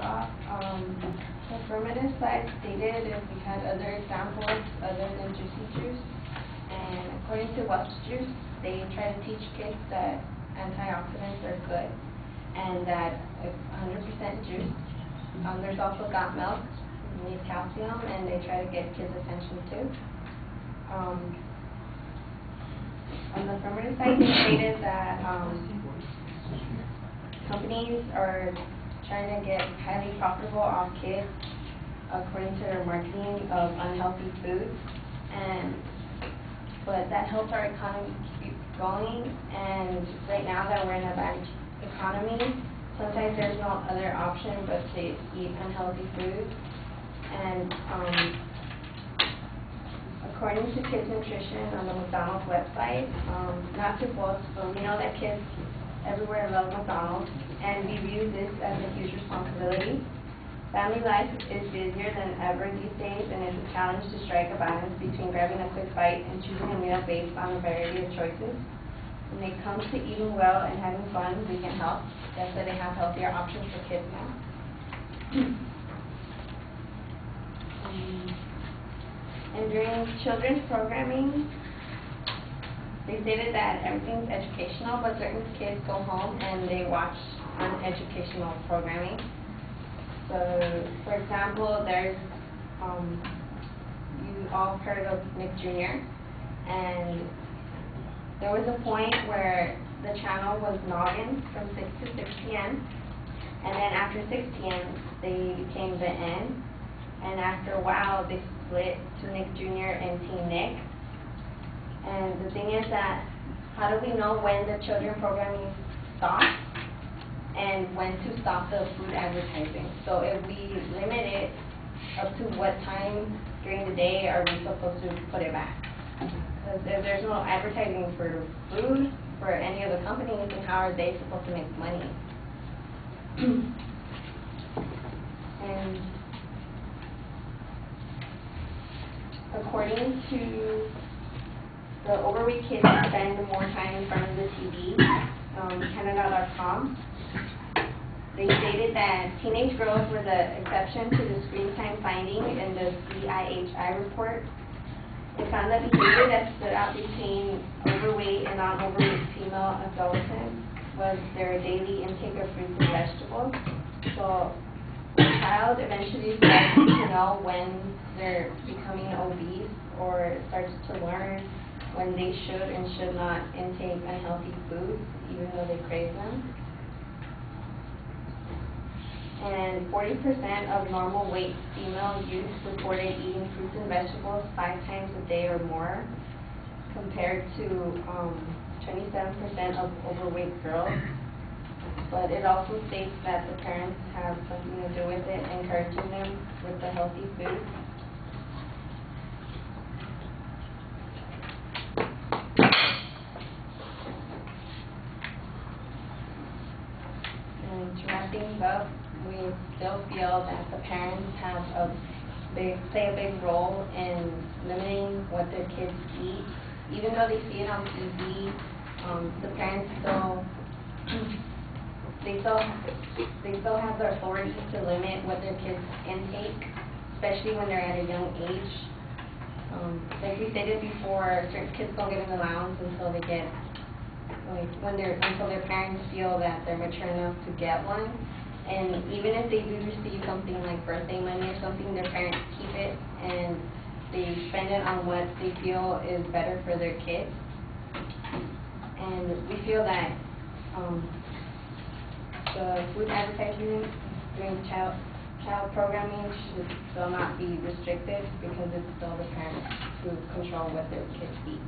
off. The affirmative side stated if we had other examples other than juicy juice. And according to Welch Juice, they try to teach kids that antioxidants are good and that it's 100% juice. There's also got milk, it needs calcium, and they try to get kids' attention too. On the affirmative side, they stated that companies are trying to get highly profitable off kids according to their marketing of unhealthy foods, but that helps our economy keep going. And right now that we're in a bad economy, sometimes there's no other option but to eat unhealthy foods. And according to Kids Nutrition on the McDonald's website, not to boast, but we know that kids everywhere love McDonald's, and we view this as a huge responsibility. Family life is busier than ever these days, and it's a challenge to strike a balance between grabbing a quick bite and choosing a meal based on a variety of choices. When it comes to eating well and having fun, we can help. That's why they have healthier options for kids now. And during children's programming, they stated that everything's educational, but certain kids go home and they watch uneducational programming. So, for example, there's, you all heard of Nick Jr., and there was a point where the channel was noggin from 6 to 6 p.m., and then after 6 p.m., they became the N, and after a while, they split to Nick Jr. and Teen Nick. And the thing is that, how do we know when the children programming stops and when to stop the food advertising? So if we limit it, up to what time during the day are we supposed to put it back? Because if there's no advertising for food for any of the companies, then how are they supposed to make money? And according to the overweight kids spend more time in front of the TV, Canada.com, they stated that teenage girls were the exception to the screen time finding in the CIHI report. They found that behavior that stood out between overweight and non-overweight female adolescents was their daily intake of fruits and vegetables. So the child eventually starts to know when they're becoming obese, or starts to learn when they should and should not intake unhealthy foods, even though they crave them. And 40% of normal weight female youth reported eating fruits and vegetables 5 times a day or more, compared to 27% of overweight girls. But it also states that the parents have something to do with it, encouraging them with the healthy food. And to wrap things up, we still feel that the parents play a big role in limiting what their kids eat. Even though they see it on TV, the parents still have the authority to limit what their kids intake, especially when they're at a young age. Like we stated before, certain kids don't get an allowance until they get, until their parents feel that they're mature enough to get one. And even if they do receive something like birthday money or something, their parents keep it and they spend it on what they feel is better for their kids. And we feel that the food advertising during child programming should still not be restricted, because it's still the parents who control what their kids eat.